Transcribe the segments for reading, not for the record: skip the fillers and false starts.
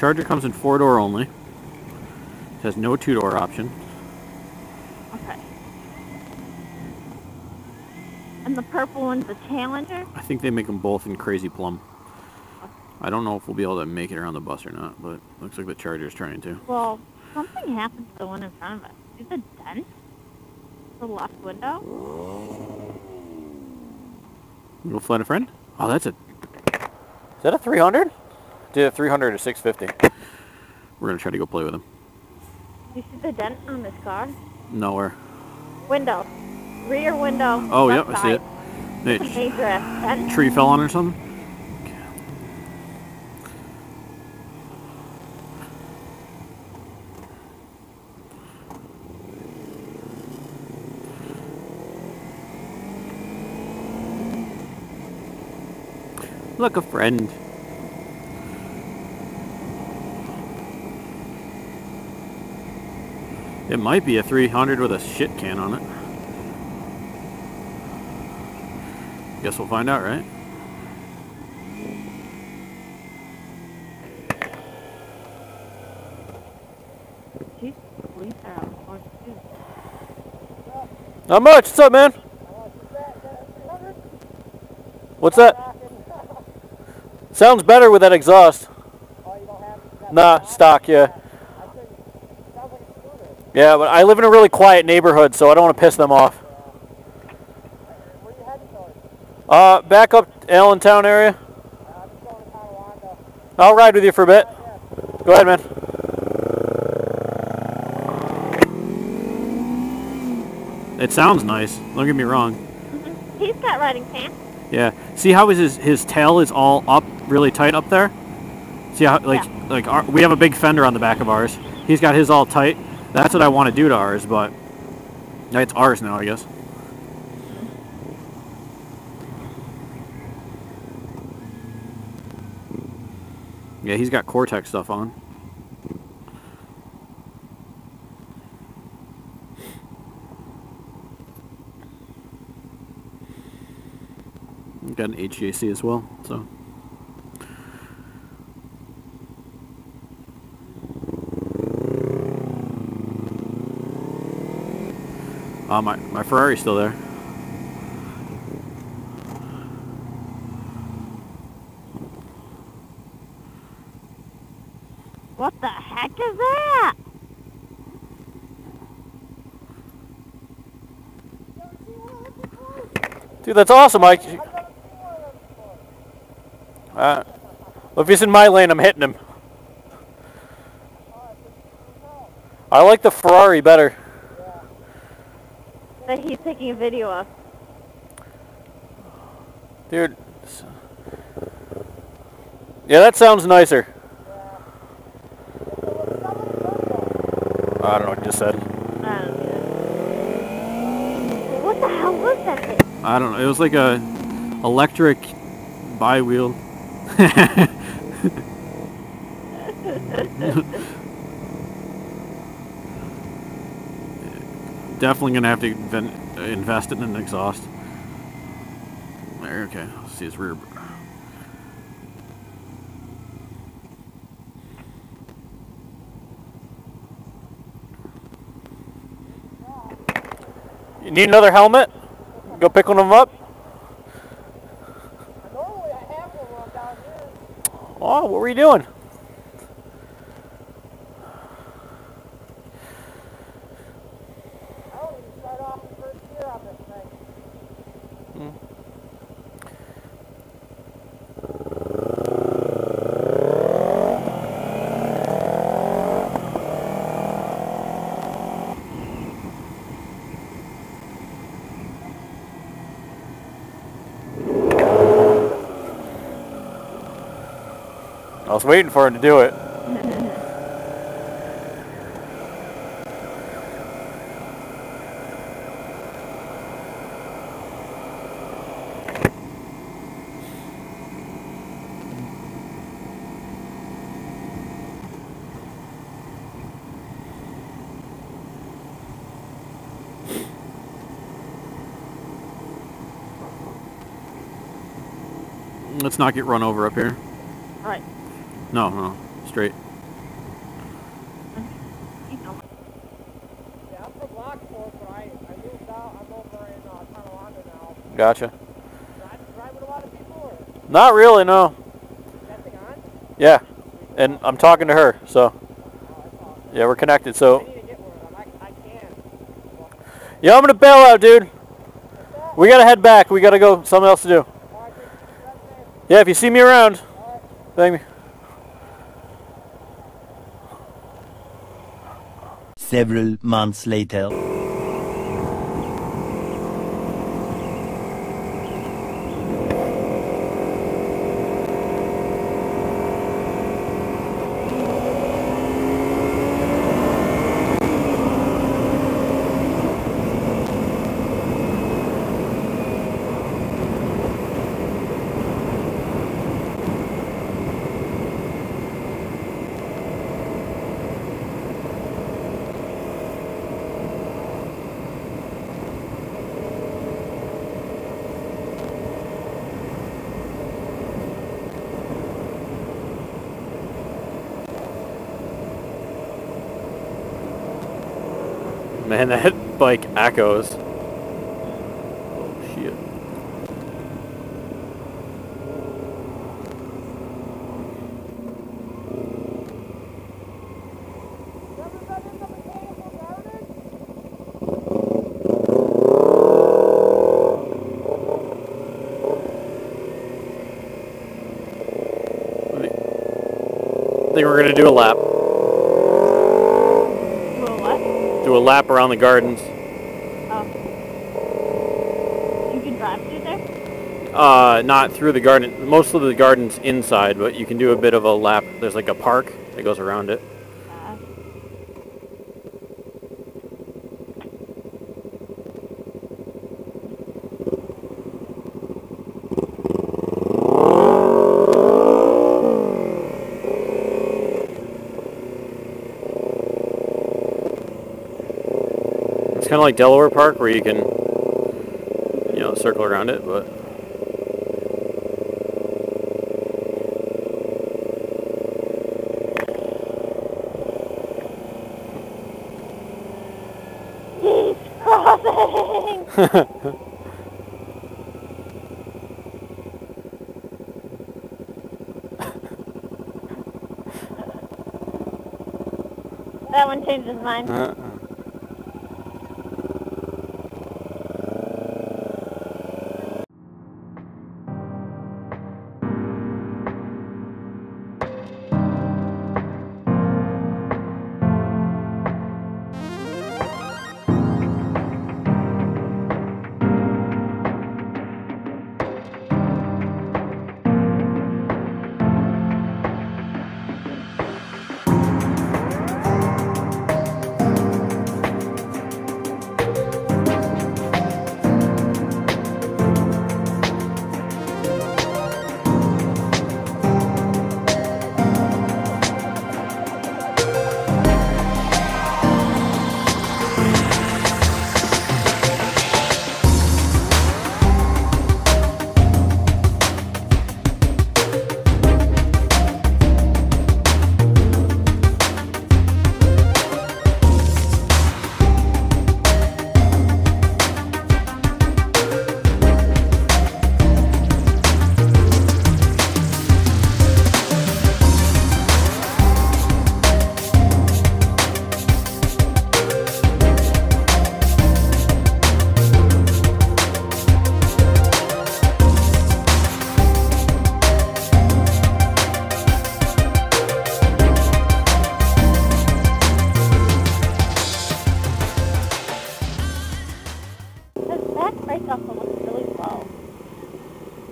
Charger comes in 4-door only. It has no 2-door option. Okay. And the purple one's the Challenger? I think they make them both in Crazy Plum. I don't know if we'll be able to make it around the bus or not, but looks like the Charger's trying to. Well, something happened to the one in front of us. Is it a dent? The left window? We'll flight a friend? Oh, that's a... Is that a 300? Did a 300 or 650. We're going to try to go play with him. You see the dent on this car? Nowhere. Window. Rear window. Oh, yep, I see it. It's a major dent. Tree fell on or something? Look, a friend. It might be a 300 with a shit can on it. Guess we'll find out, right? Jeez, police are out of course too. Not much. What's up, man? What's that? Sounds better with that exhaust. Oh, you don't have it? Nah, stock, yeah. Yeah, but I live in a really quiet neighborhood, so I don't want to piss them off. Where are you heading towards? Back up Allentown area. I'm just going to Tonawanda. I'll ride with you for a bit. Go ahead, man. It sounds nice. Don't get me wrong. He's got riding pants. Yeah. See how his tail is all up, really tight up there? See how we have a big fender on the back of ours. He's got his all tight. That's what I want to do to ours, but it's ours now, I guess. Yeah, he's got Cortex stuff on. Got an HVAC as well, so. My Ferrari's still there. What the heck is that? Dude, that's awesome, Mike. Well, if he's in my lane, I'm hitting him. I like the Ferrari better. That he's taking a video of. Dude. Yeah, that sounds nicer. I don't know what you just said. I don't know. What the hell was that thing? I don't know. It was like a electric bi-wheel. Definitely gonna have to invest in an exhaust. There, okay. Let's see his rear. You need another helmet? Go pick one of them up. Normally I have one when I'm down here. Oh, what were you doing? I don't even start off the first gear on this thing. I was waiting for him to do it. Let's not get run over up here. Alright. No, straight. gotcha. Drive with a lot of people, or Not really, no. that thing on? Yeah, and I'm talking to her, so yeah, we're connected. I So need to get one of them. I can. yeah, I'm gonna bail out, dude. We gotta head back. We gotta go. Something else to do. Yeah, if you see me around, thank me. Several months later. Man, that bike echoes. Oh shit. I think we're gonna do a lap. Do a lap around the gardens. Oh. You can drive through there? Not through the garden. Most of the garden's inside, but you can do a bit of a lap. There's like a park that goes around it. It's kind of like Delaware Park, where you can, you know, circle around it, but. That one changed his mind.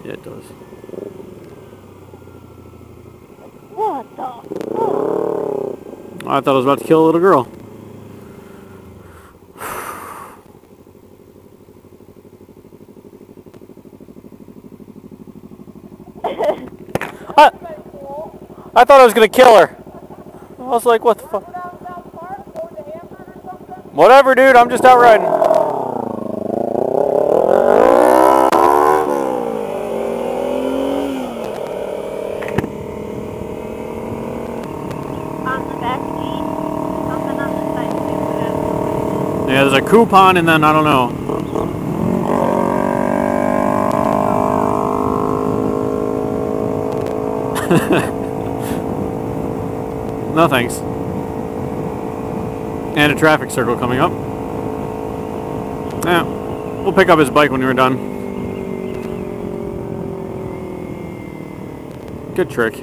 Yeah, it does. What the fuck? I thought I was about to kill a little girl. I thought I was gonna kill her. I was like, what the fuck? Whatever, dude. I'm just out riding. On the back seat, something on the side. Yeah, there's a coupon and then I don't know. No thanks. And a traffic circle coming up. Yeah, we'll pick up his bike when we're done. Good trick.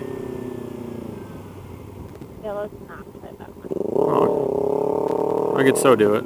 Yeah, let's not play that one. Oh, I could so do it.